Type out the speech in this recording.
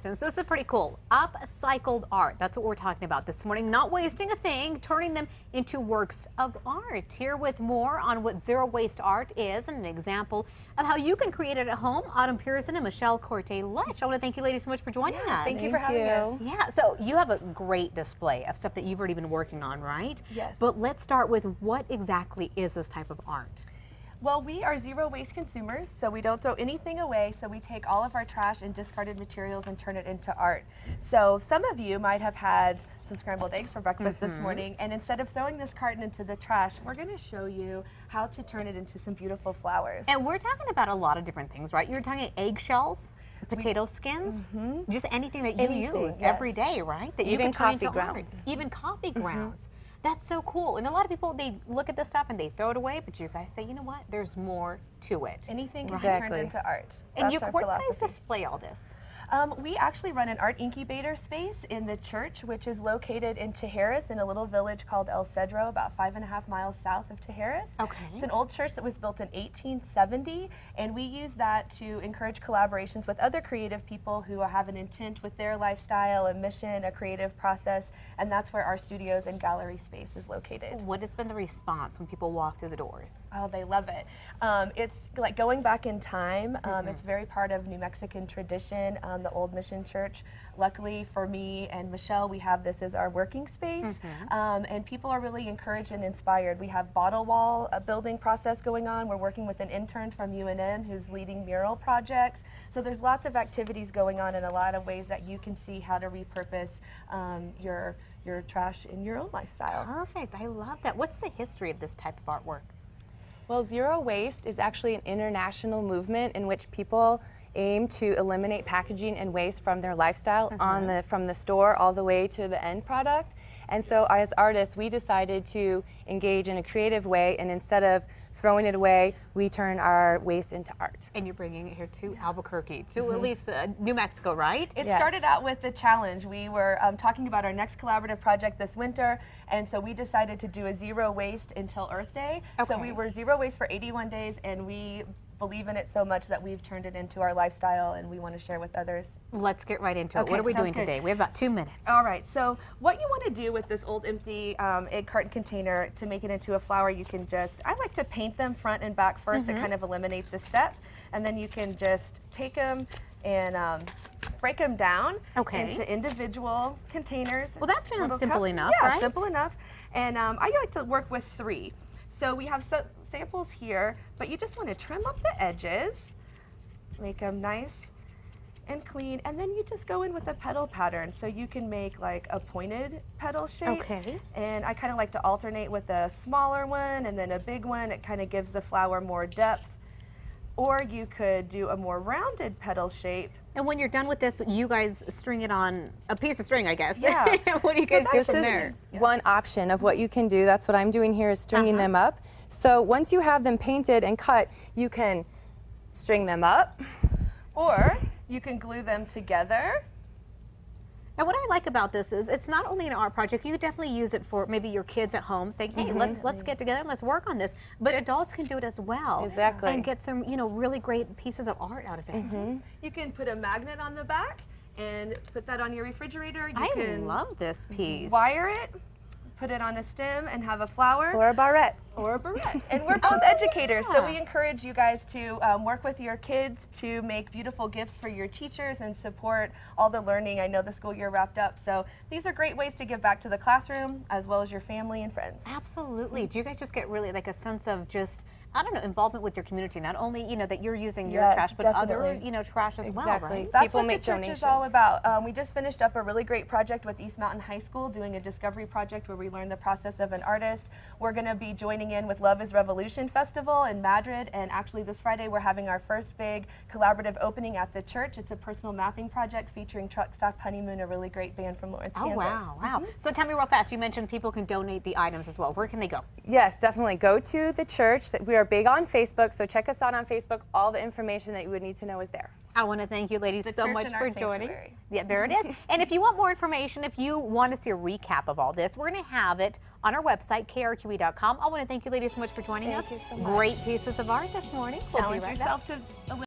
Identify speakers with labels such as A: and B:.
A: instance. This is pretty cool. Upcycled art. That's what we're talking about this morning. Not wasting a thing, turning them into works of art. Here with more on what zero waste art is and an example of how you can create it at home. Autumn Pearson and Michelle Corte-Lech. I want to thank you ladies so much for joining us.
B: Thank you for having us.
A: Yeah, so you have a great display of stuff that you've already been working on, right?
B: Yes.
A: But let's start with what exactly is this type of art?
B: Well, we are zero waste consumers, so we don't throw anything away. So we take all of our trash and discarded materials and turn it into art. So some of you might have had some scrambled eggs for breakfast this morning, and instead of throwing this carton into the trash, we're going to show you how to turn it into some beautiful flowers.
A: And we're talking about a lot of different things, right? You're talking eggshells, potato skins, just anything that you use every day, right? That
B: Even
A: you can turn
B: coffee
A: into
B: grounds.
A: art. Even coffee grounds. That's so cool. And a lot of people, they look at this stuff and they throw it away, but you guys say, you know what? There's more to it.
B: Anything can be turned into art.
A: And
B: That's our
A: where do you guys
B: philosophy.
A: display all this?
B: We actually run an art incubator space in the church, which is located in Tijeras in a little village called El Cedro, about 5.5 miles south of Tijeras.
A: Okay.
B: It's an old church that was built in 1870, and we use that to encourage collaborations with other creative people who have an intent with their lifestyle, a mission, a creative process, and that's where our studios and gallery space is located.
A: What has been the response when people walk through the doors?
B: Oh, they love it. It's like going back in time. It's very part of New Mexican tradition. The old mission church. Luckily for me and Michelle, we have this as our working space, and people are really encouraged and inspired. We have bottle wall building process going on. We're working with an intern from UNM who's leading mural projects. So there's lots of activities going on in a lot of ways that you can see how to repurpose your trash in your own lifestyle.
A: Perfect. I love that. What's the history of this type of artwork?
C: Well, zero waste is actually an international movement in which people aim to eliminate packaging and waste from their lifestyle from the store all the way to the end product. And so as artists, we decided to engage in a creative way, and instead of throwing it away, we turn our waste into art.
A: And you're bringing it here to Albuquerque, to at least New Mexico, right?
B: It started out with the challenge. We were talking about our next collaborative project this winter, and so we decided to do a zero waste until Earth Day. So we were zero waste for 81 days, and we believe in it so much that we've turned it into our lifestyle, and we want to share with others.
A: Let's get right into it. What are we doing today? We have about 2 minutes.
B: All right, so what you want to do with this old empty egg carton container to make it into a flower, you can just, I like to paint them front and back first. It kind of eliminates the step, and then you can just take them and break them down into individual containers.
A: Well, that sounds simple enough,
B: yeah,
A: right?
B: Simple enough. And I like to work with 3. So we have samples here, but you just want to trim up the edges, make them nice and clean, and then you just go in with a petal pattern. So you can make like a pointed petal shape. And I kind of like to alternate with a smaller one and then a big one. It kind of gives the flower more depth. Or you could do a more rounded petal shape.
A: And when you're done with this, you guys string it on a piece of string, I guess.
B: Yeah.
A: What do you guys do from
C: This
A: there?
C: is one option of what you can do. That's what I'm doing here, is stringing them up. So once you have them painted and cut, you can string them up.
B: Or you can glue them together.
A: And what I like about this is it's not only an art project. You could definitely use it for maybe your kids at home saying, hey, let's get together and let's work on this. But adults can do it as well.
C: Exactly.
A: And get some, really great pieces of art out of it.
B: You can put a magnet on the back and put that on your refrigerator. You
A: I
B: can
A: love this piece.
B: wire it, put it on a stem and have a flower.
C: Or a barrette.
B: Or a barrette. And we're both educators, so we encourage you guys to work with your kids to make beautiful gifts for your teachers and support all the learning. I know the school year wrapped up, so these are great ways to give back to the classroom as well as your family and friends.
A: Absolutely. Do you guys just get really like a sense of just, I don't know, involvement with your community? Not only, that you're using your trash, but other, trash as well, right?
B: That's
C: People
B: what
C: make
B: the church
C: donations.
B: is all about. We just finished up a really great project with East Mountain High School, doing a discovery project where we learned the process of an artist. We're going to be joining in with Love is Revolution Festival in Madrid, and actually this Friday we're having our first big collaborative opening at the church. It's a personal mapping project featuring Truck Stop Honeymoon, a really great band from Lawrence, Kansas.
A: Wow. So tell me real fast, you mentioned people can donate the items as well. Where can they go?
C: Yes, definitely. Go to the church. We are big on Facebook, so check us out on Facebook. All the information that you would need to know is there.
A: I want to thank you ladies so much for joining.
B: Sanctuary.
A: Yeah, there it is. And if you want more information, if you want to see a recap of all this, we're going to have it on our website, KRQE.com. I want to thank you ladies so much for joining us.
C: Thank you so much.
A: Great pieces of art this morning. We'll be
B: Challenge
A: right
B: yourself
A: back.
B: to